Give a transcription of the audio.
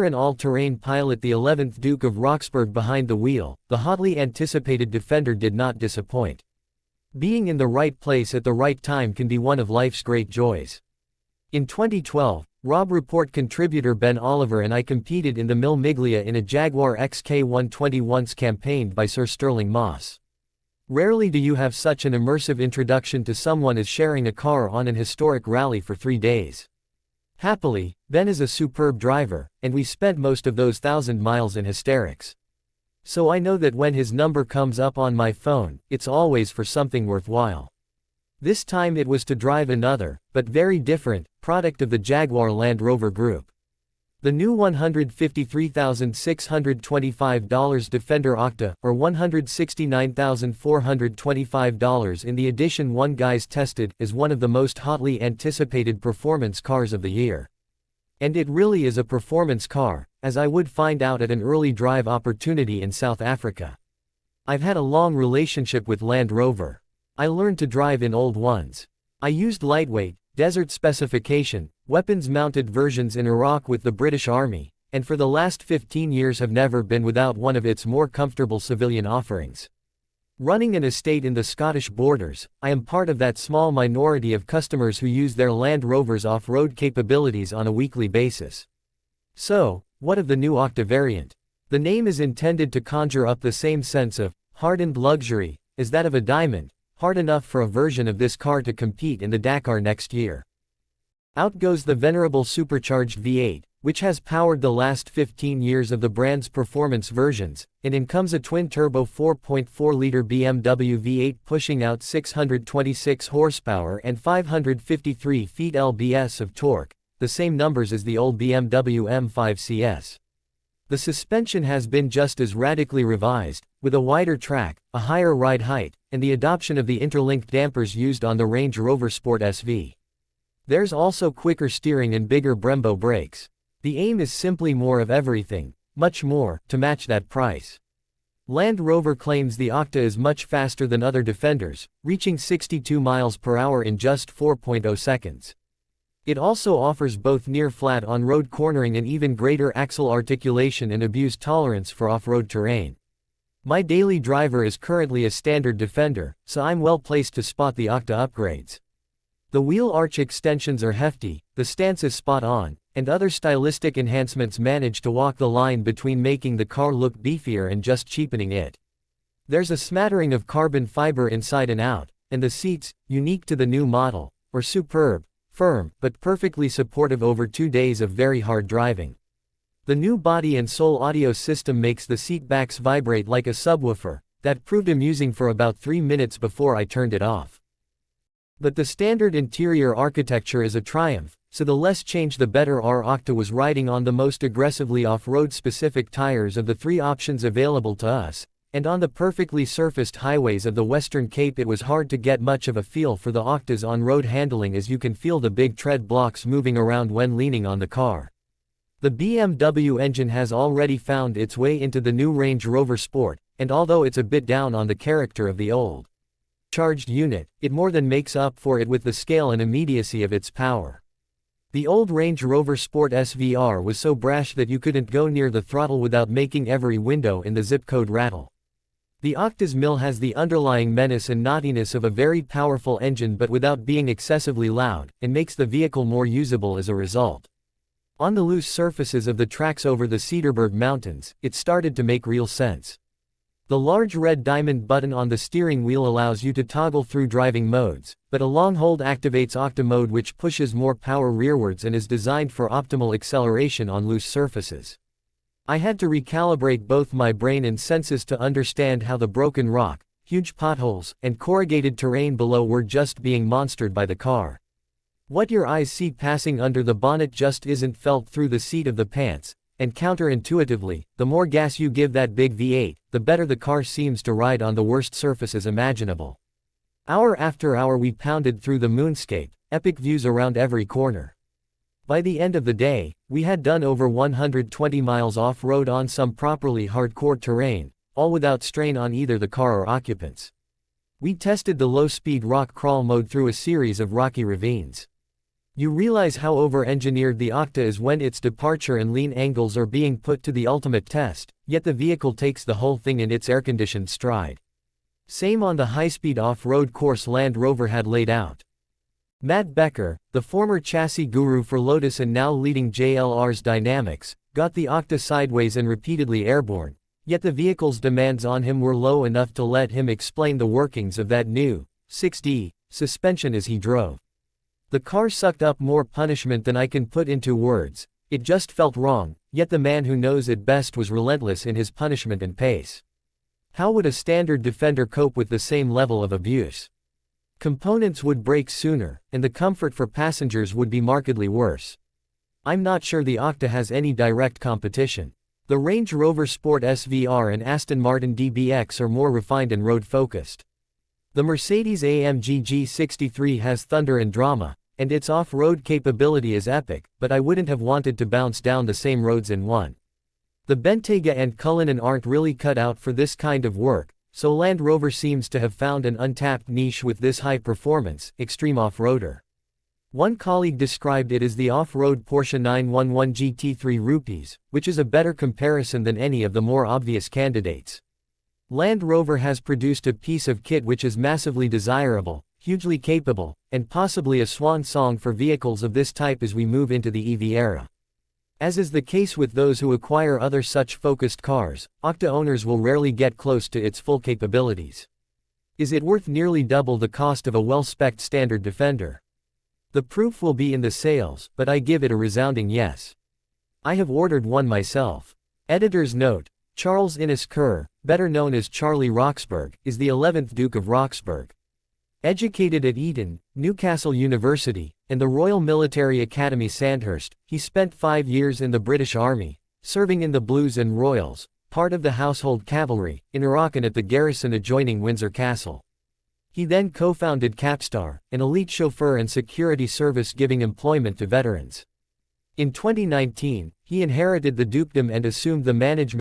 An all-terrain pilot, the 11th Duke of Roxburgh behind the wheel, the hotly anticipated Defender did not disappoint. Being in the right place at the right time can be one of life's great joys. In 2012, Rob Report contributor Ben Oliver and I competed in the Mil Miglia in a Jaguar XK120 once campaigned by Sir Sterling Moss. Rarely do you have such an immersive introduction to someone as sharing a car on an historic rally for 3 days. Happily, Ben is a superb driver, and we spent most of those 1,000 miles in hysterics. So I know that when his number comes up on my phone, it's always for something worthwhile. This time it was to drive another, but very different, product of the Jaguar Land Rover Group. The new $153,625 Defender Octa, or $169,425 in the edition one guys tested, is one of the most hotly anticipated performance cars of the year. And it really is a performance car, as I would find out at an early drive opportunity in South Africa. I've had a long relationship with Land Rover. I learned to drive in old ones. I used lightweight, desert specification, weapons-mounted versions in Iraq with the British Army, and for the last 15 years have never been without one of its more comfortable civilian offerings. Running an estate in the Scottish borders, I am part of that small minority of customers who use their Land Rover's off-road capabilities on a weekly basis. So, what of the new Octa variant? The name is intended to conjure up the same sense of hardened luxury as that of a diamond, hard enough for a version of this car to compete in the Dakar next year. Out goes the venerable supercharged V8, which has powered the last 15 years of the brand's performance versions, and in comes a twin-turbo 4.4-liter BMW V8 pushing out 626 horsepower and 553 feet lbs of torque, the same numbers as the old BMW M5 CS. The suspension has been just as radically revised, with a wider track, a higher ride height, and the adoption of the interlinked dampers used on the Range Rover Sport SV. There's also quicker steering and bigger Brembo brakes. The aim is simply more of everything, much more, to match that price. Land Rover claims the Octa is much faster than other Defenders, reaching 62 miles per hour in just 4.0 seconds. It also offers both near-flat on-road cornering and even greater axle articulation and abuse tolerance for off-road terrain. My daily driver is currently a standard Defender, so I'm well placed to spot the Octa upgrades. The wheel arch extensions are hefty, the stance is spot on, and other stylistic enhancements manage to walk the line between making the car look beefier and just cheapening it. There's a smattering of carbon fiber inside and out, and the seats, unique to the new model, are superb, firm, but perfectly supportive over 2 days of very hard driving. The new body and soul audio system makes the seat backs vibrate like a subwoofer. That proved amusing for about 3 minutes before I turned it off. But the standard interior architecture is a triumph, so the less change the better. Our Octa was riding on the most aggressively off-road specific tires of the 3 options available to us, and on the perfectly surfaced highways of the Western Cape it was hard to get much of a feel for the Octa's on-road handling, as you can feel the big tread blocks moving around when leaning on the car. The BMW engine has already found its way into the new Range Rover Sport, and although it's a bit down on the character of the old charged unit, it more than makes up for it with the scale and immediacy of its power. The old Range Rover Sport SVR was so brash that you couldn't go near the throttle without making every window in the zip code rattle. The Octa's mill has the underlying menace and naughtiness of a very powerful engine but without being excessively loud, and makes the vehicle more usable as a result. On the loose surfaces of the tracks over the Cederberg Mountains, it started to make real sense. The large red diamond button on the steering wheel allows you to toggle through driving modes, but a long hold activates Octa mode, which pushes more power rearwards and is designed for optimal acceleration on loose surfaces. I had to recalibrate both my brain and senses to understand how the broken rock, huge potholes, and corrugated terrain below were just being monstered by the car. What your eyes see passing under the bonnet just isn't felt through the seat of the pants, and counterintuitively, the more gas you give that big V8, the better the car seems to ride on the worst surfaces imaginable. Hour after hour we pounded through the moonscape, epic views around every corner. By the end of the day, we had done over 120 miles off-road on some properly hardcore terrain, all without strain on either the car or occupants. We tested the low-speed rock crawl mode through a series of rocky ravines. You realize how over-engineered the Octa is when its departure and lean angles are being put to the ultimate test, yet the vehicle takes the whole thing in its air-conditioned stride. Same on the high-speed off-road course Land Rover had laid out. Matt Becker, the former chassis guru for Lotus and now leading JLR's dynamics, got the Octa sideways and repeatedly airborne, yet the vehicle's demands on him were low enough to let him explain the workings of that new 6D suspension as he drove. The car sucked up more punishment than I can put into words, it just felt wrong, yet the man who knows it best was relentless in his punishment and pace. How would a standard Defender cope with the same level of abuse? Components would break sooner, and the comfort for passengers would be markedly worse. I'm not sure the Octa has any direct competition. The Range Rover Sport SVR and Aston Martin DBX are more refined and road-focused. The Mercedes-AMG G63 has thunder and drama, and its off-road capability is epic, but I wouldn't have wanted to bounce down the same roads in one. The Bentayga and Cullinan aren't really cut out for this kind of work, so Land Rover seems to have found an untapped niche with this high-performance, extreme off-roader. One colleague described it as the off-road Porsche 911 GT3 Rupees, which is a better comparison than any of the more obvious candidates. Land Rover has produced a piece of kit which is massively desirable, hugely capable, and possibly a swan song for vehicles of this type as we move into the EV era. As is the case with those who acquire other such focused cars, Octa owners will rarely get close to its full capabilities. Is it worth nearly double the cost of a well-spec'd standard Defender? The proof will be in the sales, but I give it a resounding yes. I have ordered one myself. Editor's note: Charles Innes Kerr, better known as Charlie Roxburgh, is the 11th Duke of Roxburgh. Educated at Eton, Newcastle University, and the Royal Military Academy Sandhurst, he spent 5 years in the British Army, serving in the Blues and Royals, part of the Household Cavalry, in Iraq and at the garrison adjoining Windsor Castle. He then co-founded Capstar, an elite chauffeur and security service giving employment to veterans. In 2019, he inherited the dukedom and assumed the management